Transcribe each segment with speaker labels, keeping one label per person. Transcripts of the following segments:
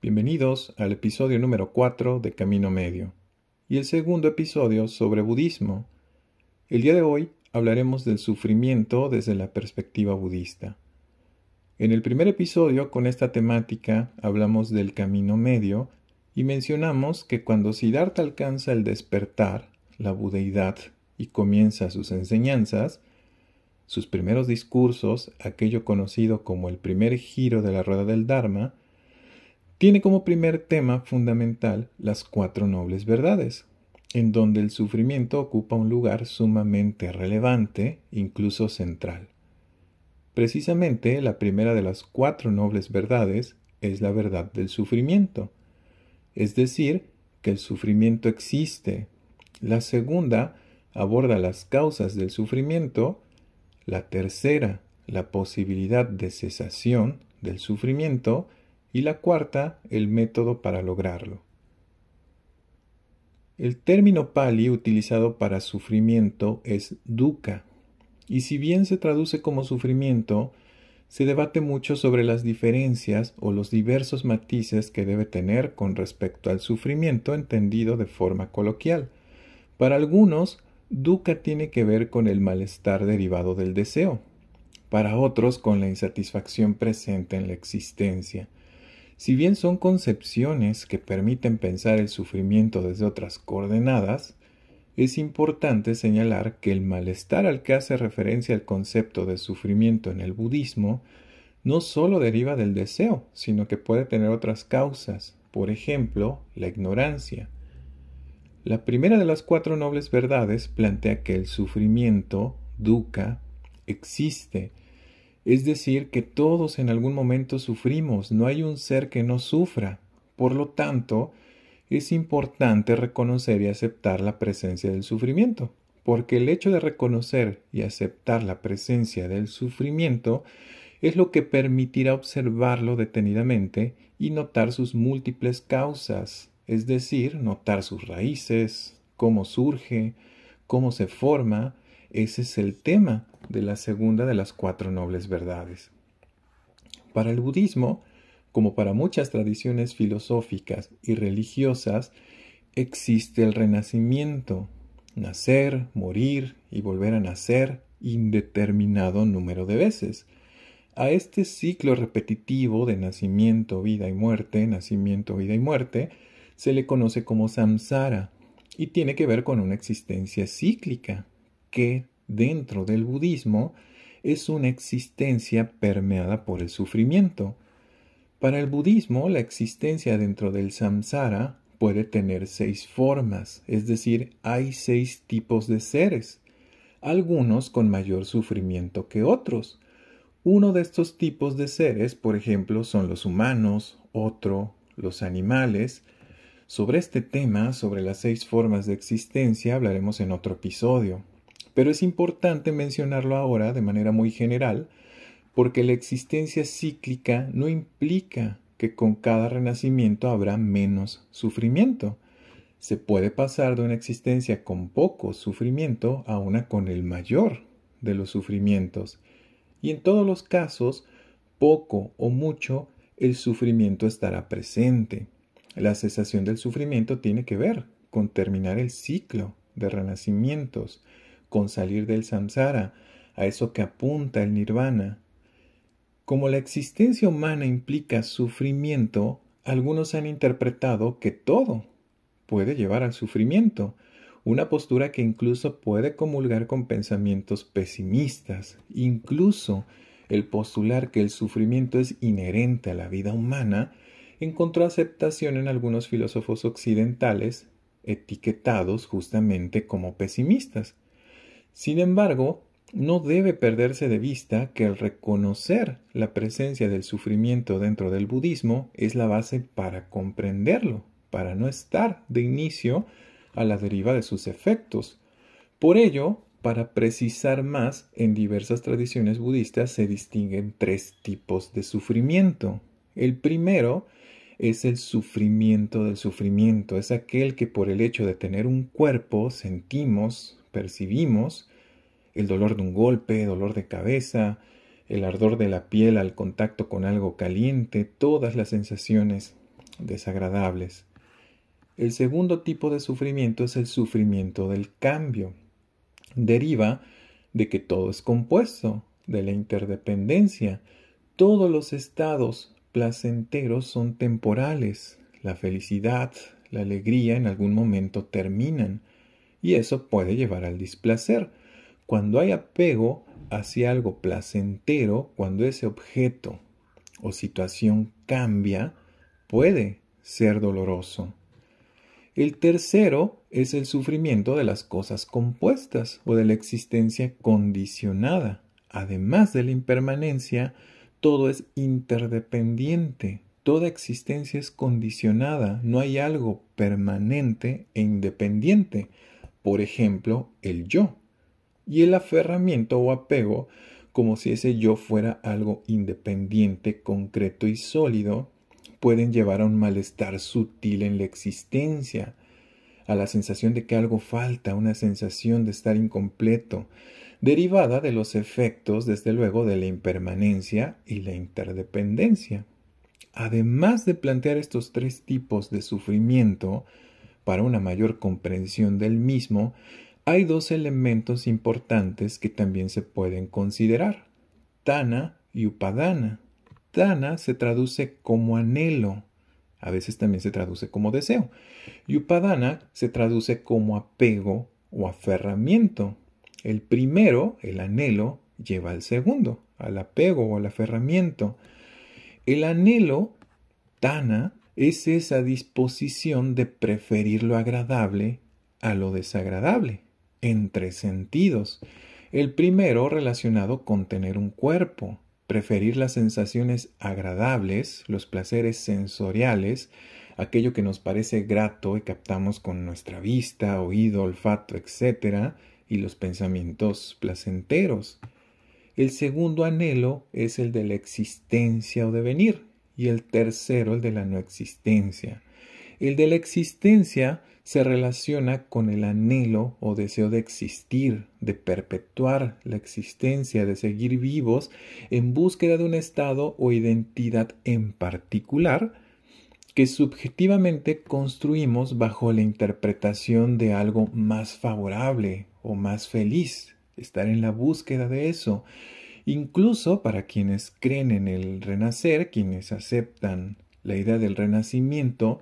Speaker 1: Bienvenidos al episodio número 4 de Camino Medio y el segundo episodio sobre budismo. El día de hoy hablaremos del sufrimiento desde la perspectiva budista. En el primer episodio con esta temática hablamos del camino medio y mencionamos que cuando Siddhartha alcanza el despertar, la budeidad, y comienza sus enseñanzas, sus primeros discursos, aquello conocido como el primer giro de la rueda del Dharma, tiene como primer tema fundamental las cuatro nobles verdades, en donde el sufrimiento ocupa un lugar sumamente relevante, incluso central. Precisamente la primera de las cuatro nobles verdades es la verdad del sufrimiento, es decir, que el sufrimiento existe. La segunda aborda las causas del sufrimiento, la tercera, la posibilidad de cesación del sufrimiento, y la cuarta, el método para lograrlo. El término pali utilizado para sufrimiento es dukkha, y si bien se traduce como sufrimiento, se debate mucho sobre las diferencias o los diversos matices que debe tener con respecto al sufrimiento entendido de forma coloquial. Para algunos, dukkha tiene que ver con el malestar derivado del deseo, para otros con la insatisfacción presente en la existencia. Si bien son concepciones que permiten pensar el sufrimiento desde otras coordenadas, es importante señalar que el malestar al que hace referencia el concepto de sufrimiento en el budismo no solo deriva del deseo, sino que puede tener otras causas, por ejemplo, la ignorancia. La primera de las cuatro nobles verdades plantea que el sufrimiento, dukkha, existe, es decir, que todos en algún momento sufrimos, no hay un ser que no sufra. Por lo tanto, es importante reconocer y aceptar la presencia del sufrimiento, porque el hecho de reconocer y aceptar la presencia del sufrimiento es lo que permitirá observarlo detenidamente y notar sus múltiples causas, es decir, notar sus raíces, cómo surge, cómo se forma. Ese es el tema de la segunda de las cuatro nobles verdades. Para el budismo, como para muchas tradiciones filosóficas y religiosas, existe el renacimiento, nacer, morir y volver a nacer indeterminado número de veces. A este ciclo repetitivo de nacimiento, vida y muerte, se le conoce como samsara y tiene que ver con una existencia cíclica que dentro del budismo es una existencia permeada por el sufrimiento. Para el budismo, la existencia dentro del samsara puede tener 6 formas, es decir, hay 6 tipos de seres, algunos con mayor sufrimiento que otros. Uno de estos tipos de seres, por ejemplo, son los humanos, otro, los animales. Sobre este tema, sobre las 6 formas de existencia, hablaremos en otro episodio. Pero es importante mencionarlo ahora de manera muy general, porque la existencia cíclica no implica que con cada renacimiento habrá menos sufrimiento. Se puede pasar de una existencia con poco sufrimiento a una con el mayor de los sufrimientos. Y en todos los casos, poco o mucho, el sufrimiento estará presente. La cesación del sufrimiento tiene que ver con terminar el ciclo de renacimientos, con salir del samsara, a eso que apunta el nirvana. Como la existencia humana implica sufrimiento, algunos han interpretado que todo puede llevar al sufrimiento, una postura que incluso puede comulgar con pensamientos pesimistas. Incluso el postular que el sufrimiento es inherente a la vida humana encontró aceptación en algunos filósofos occidentales, etiquetados justamente como pesimistas. Sin embargo, no debe perderse de vista que el reconocer la presencia del sufrimiento dentro del budismo es la base para comprenderlo, para no estar de inicio a la deriva de sus efectos. Por ello, para precisar más, en diversas tradiciones budistas se distinguen 3 tipos de sufrimiento. El primero es el sufrimiento del sufrimiento, es aquel que por el hecho de tener un cuerpo sentimos, percibimos, el dolor de un golpe, dolor de cabeza, el ardor de la piel al contacto con algo caliente, todas las sensaciones desagradables. El segundo tipo de sufrimiento es el sufrimiento del cambio. Deriva de que todo es compuesto, de la interdependencia. Todos los estados placenteros son temporales. La felicidad, la alegría en algún momento terminan y eso puede llevar al displacer. Cuando hay apego hacia algo placentero, cuando ese objeto o situación cambia, puede ser doloroso. El tercero es el sufrimiento de las cosas compuestas o de la existencia condicionada. Además de la impermanencia, todo es interdependiente. Toda existencia es condicionada. No hay algo permanente e independiente. Por ejemplo, el yo. Y el aferramiento o apego, como si ese yo fuera algo independiente, concreto y sólido, pueden llevar a un malestar sutil en la existencia, a la sensación de que algo falta, una sensación de estar incompleto, derivada de los efectos, desde luego, de la impermanencia y la interdependencia. Además de plantear estos tres tipos de sufrimiento, para una mayor comprensión del mismo, hay dos elementos importantes que también se pueden considerar: Tana y Upadana. Tana se traduce como anhelo, a veces también se traduce como deseo, y Upadana se traduce como apego o aferramiento. El primero, el anhelo, lleva al segundo, al apego o al aferramiento. El anhelo, Tana, es esa disposición de preferir lo agradable a lo desagradable, en tres sentidos. El primero relacionado con tener un cuerpo, preferir las sensaciones agradables, los placeres sensoriales, aquello que nos parece grato y captamos con nuestra vista, oído, olfato, etc., y los pensamientos placenteros. El segundo anhelo es el de la existencia o devenir, y el tercero el de la no existencia. El de la existencia se relaciona con el anhelo o deseo de existir, de perpetuar la existencia, de seguir vivos en búsqueda de un estado o identidad en particular que subjetivamente construimos bajo la interpretación de algo más favorable o más feliz, estar en la búsqueda de eso. Incluso para quienes creen en el renacer, quienes aceptan la idea del renacimiento,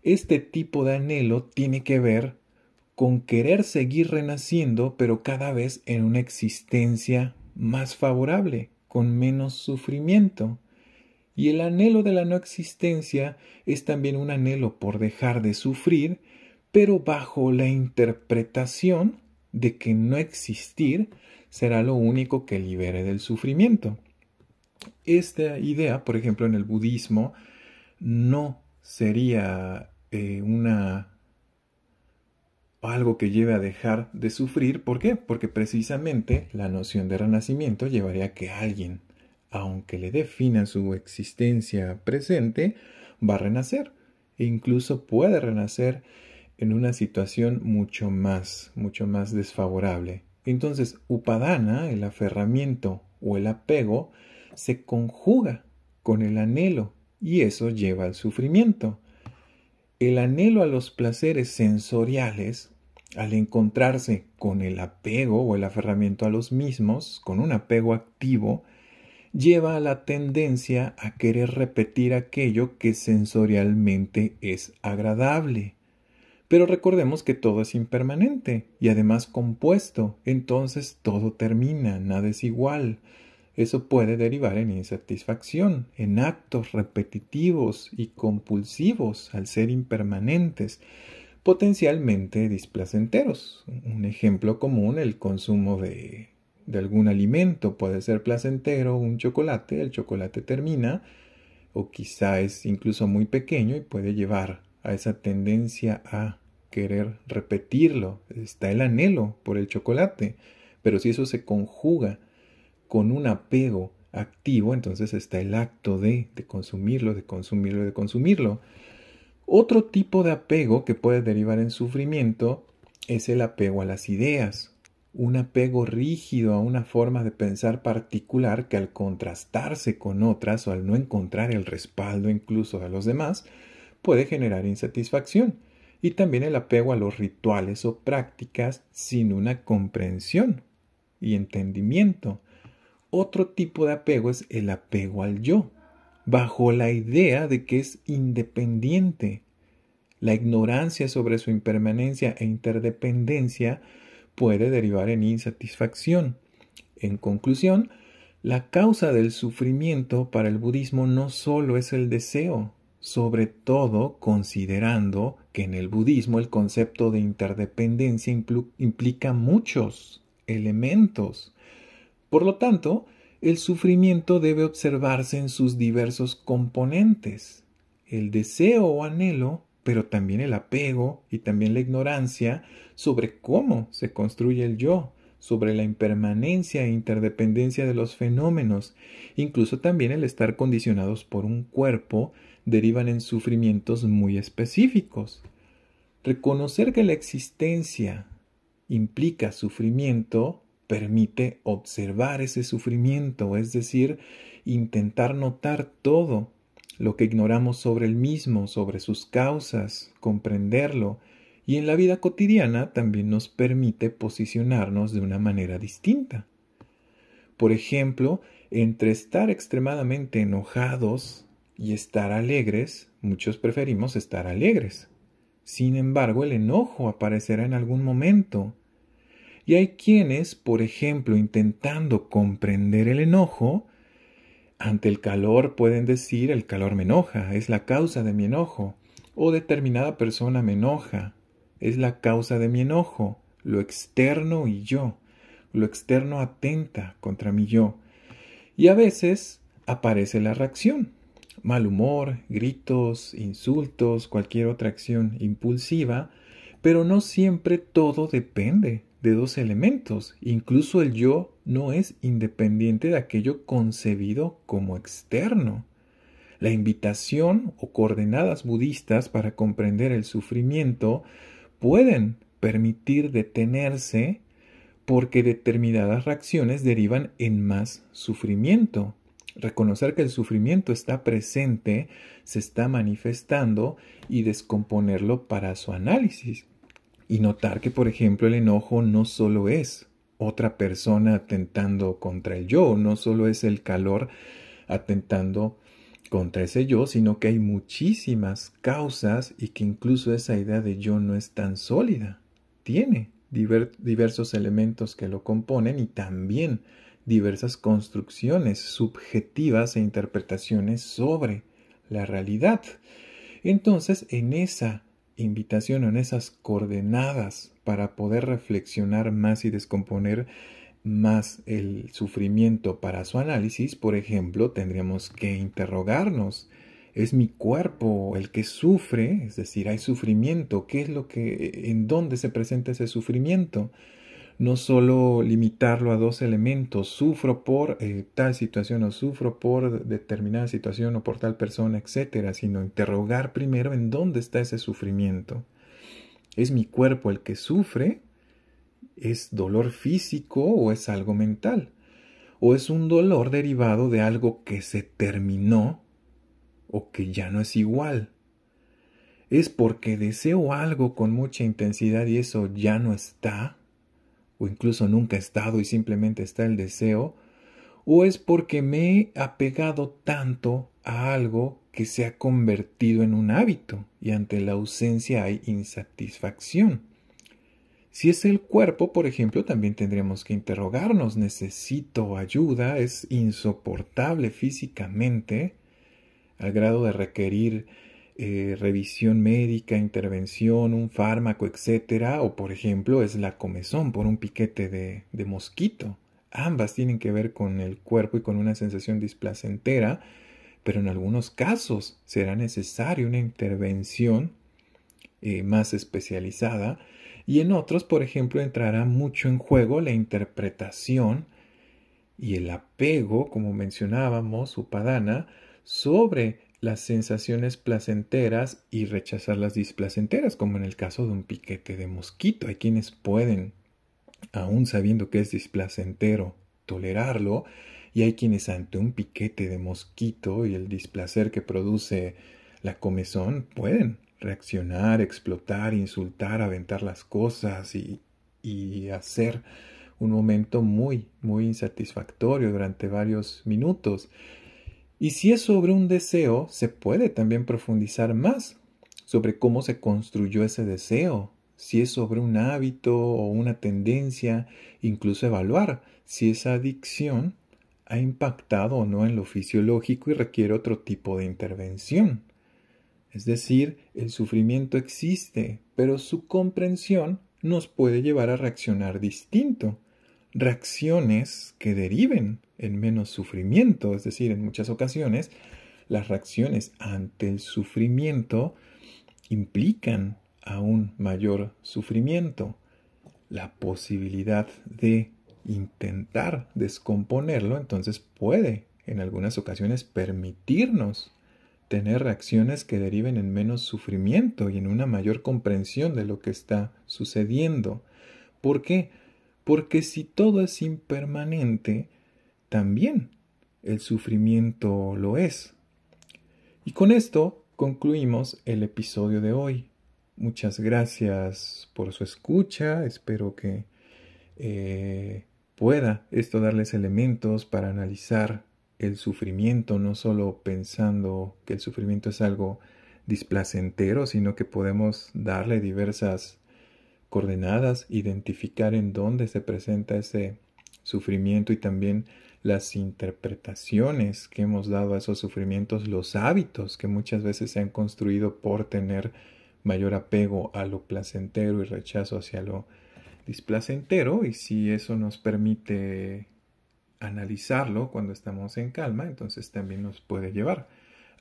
Speaker 1: este tipo de anhelo tiene que ver con querer seguir renaciendo, pero cada vez en una existencia más favorable, con menos sufrimiento. Y el anhelo de la no existencia es también un anhelo por dejar de sufrir, pero bajo la interpretación de que no existir será lo único que libere del sufrimiento. Esta idea, por ejemplo, en el budismo, no sería algo que lleve a dejar de sufrir. ¿Por qué? Porque precisamente la noción de renacimiento llevaría a que alguien, aunque le dé fin a su existencia presente, va a renacer e incluso puede renacer en una situación mucho más desfavorable. Entonces, Upadana, el aferramiento o el apego, se conjuga con el anhelo y eso lleva al sufrimiento. El anhelo a los placeres sensoriales, al encontrarse con el apego o el aferramiento a los mismos, con un apego activo, lleva a la tendencia a querer repetir aquello que sensorialmente es agradable. Pero recordemos que todo es impermanente y además compuesto, entonces todo termina, nada es igual. Eso puede derivar en insatisfacción, en actos repetitivos y compulsivos al ser impermanentes, potencialmente displacenteros. Un ejemplo común, el consumo de algún alimento puede ser placentero, un chocolate, el chocolate termina, o quizá es incluso muy pequeño y puede llevar a esa tendencia a querer repetirlo. Está el anhelo por el chocolate, pero si eso se conjuga con un apego activo, entonces está el acto de consumirlo, de consumirlo, de consumirlo. Otro tipo de apego que puede derivar en sufrimiento es el apego a las ideas. Un apego rígido a una forma de pensar particular que al contrastarse con otras o al no encontrar el respaldo incluso de los demás, puede generar insatisfacción. Y también el apego a los rituales o prácticas sin una comprensión y entendimiento. Otro tipo de apego es el apego al yo, bajo la idea de que es independiente. La ignorancia sobre su impermanencia e interdependencia puede derivar en insatisfacción. En conclusión, la causa del sufrimiento para el budismo no solo es el deseo, sobre todo considerando que en el budismo el concepto de interdependencia implica muchos elementos. Por lo tanto, el sufrimiento debe observarse en sus diversos componentes. El deseo o anhelo, pero también el apego y también la ignorancia sobre cómo se construye el yo, sobre la impermanencia e interdependencia de los fenómenos, incluso también el estar condicionados por un cuerpo, derivan en sufrimientos muy específicos. Reconocer que la existencia implica sufrimiento permite observar ese sufrimiento, es decir, intentar notar todo lo que ignoramos sobre el mismo, sobre sus causas, comprenderlo, y en la vida cotidiana también nos permite posicionarnos de una manera distinta. Por ejemplo, entre estar extremadamente enojados y estar alegres, muchos preferimos estar alegres. Sin embargo, el enojo aparecerá en algún momento. Y hay quienes, por ejemplo, intentando comprender el enojo, ante el calor pueden decir el calor me enoja, es la causa de mi enojo, o determinada persona me enoja, es la causa de mi enojo, lo externo y yo, lo externo atenta contra mi yo. Y a veces aparece la reacción, mal humor, gritos, insultos, cualquier otra acción impulsiva, pero no siempre todo depende de dos elementos. Incluso el yo no es independiente de aquello concebido como externo. La invitación o coordenadas budistas para comprender el sufrimiento pueden permitir detenerse porque determinadas reacciones derivan en más sufrimiento. Reconocer que el sufrimiento está presente, se está manifestando y descomponerlo para su análisis. Y notar que, por ejemplo, el enojo no solo es otra persona atentando contra el yo, no solo es el calor atentando contra ese yo, sino que hay muchísimas causas y que incluso esa idea de yo no es tan sólida. Tiene diversos elementos que lo componen y también diversas construcciones subjetivas e interpretaciones sobre la realidad. Entonces, en esa invitación, en esas coordenadas para poder reflexionar más y descomponer más el sufrimiento para su análisis, por ejemplo, tendríamos que interrogarnos, ¿es mi cuerpo el que sufre? Es decir, hay sufrimiento, ¿qué es lo que, en dónde se presenta ese sufrimiento? No solo limitarlo a dos elementos, sufro por tal situación o sufro por determinada situación o por tal persona, etcétera, sino interrogar primero en dónde está ese sufrimiento. ¿Es mi cuerpo el que sufre? ¿Es dolor físico o es algo mental? ¿O es un dolor derivado de algo que se terminó o que ya no es igual? ¿Es porque deseo algo con mucha intensidad y eso ya no está? ¿O incluso nunca ha estado y simplemente está el deseo? ¿O es porque me he apegado tanto a algo que se ha convertido en un hábito y ante la ausencia hay insatisfacción? Si es el cuerpo, por ejemplo, también tendríamos que interrogarnos, ¿necesito ayuda? ¿Es insoportable físicamente al grado de requerir revisión médica, intervención, un fármaco, etcétera? O, por ejemplo, es la comezón por un piquete de mosquito. Ambas tienen que ver con el cuerpo y con una sensación displacentera, pero en algunos casos será necesaria una intervención más especializada y en otros, por ejemplo, entrará mucho en juego la interpretación y el apego, como mencionábamos, Upadana, sobre las sensaciones placenteras y rechazar las displacenteras, como en el caso de un piquete de mosquito. Hay quienes pueden, aún sabiendo que es displacentero, tolerarlo, y hay quienes ante un piquete de mosquito y el displacer que produce La comezón pueden reaccionar, explotar, insultar, aventar las cosas y hacer un momento muy, muy insatisfactorio durante varios minutos. Y si es sobre un deseo, se puede también profundizar más sobre cómo se construyó ese deseo, si es sobre un hábito o una tendencia, incluso evaluar si esa adicción ha impactado o no en lo fisiológico y requiere otro tipo de intervención. Es decir, el sufrimiento existe, pero su comprensión nos puede llevar a reaccionar distinto. Reacciones que deriven en menos sufrimiento, es decir, en muchas ocasiones las reacciones ante el sufrimiento implican aún mayor sufrimiento. La posibilidad de intentar descomponerlo entonces puede en algunas ocasiones permitirnos tener reacciones que deriven en menos sufrimiento y en una mayor comprensión de lo que está sucediendo. ¿Por qué? Porque si todo es impermanente, también el sufrimiento lo es. Y con esto concluimos el episodio de hoy. Muchas gracias por su escucha. Espero que pueda esto darles elementos para analizar el sufrimiento, no solo pensando que el sufrimiento es algo displacentero, sino que podemos darle diversas coordenadas, identificar en dónde se presenta ese sufrimiento y también las interpretaciones que hemos dado a esos sufrimientos, los hábitos que muchas veces se han construido por tener mayor apego a lo placentero y rechazo hacia lo displacentero, y si eso nos permite analizarlo cuando estamos en calma, entonces también nos puede llevar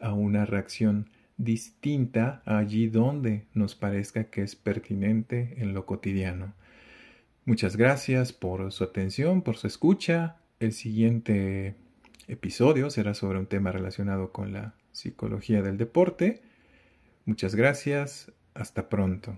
Speaker 1: a una reacción distinta allí donde nos parezca que es pertinente en lo cotidiano. Muchas gracias por su atención, por su escucha. El siguiente episodio será sobre un tema relacionado con la psicología del deporte. Muchas gracias. Hasta pronto.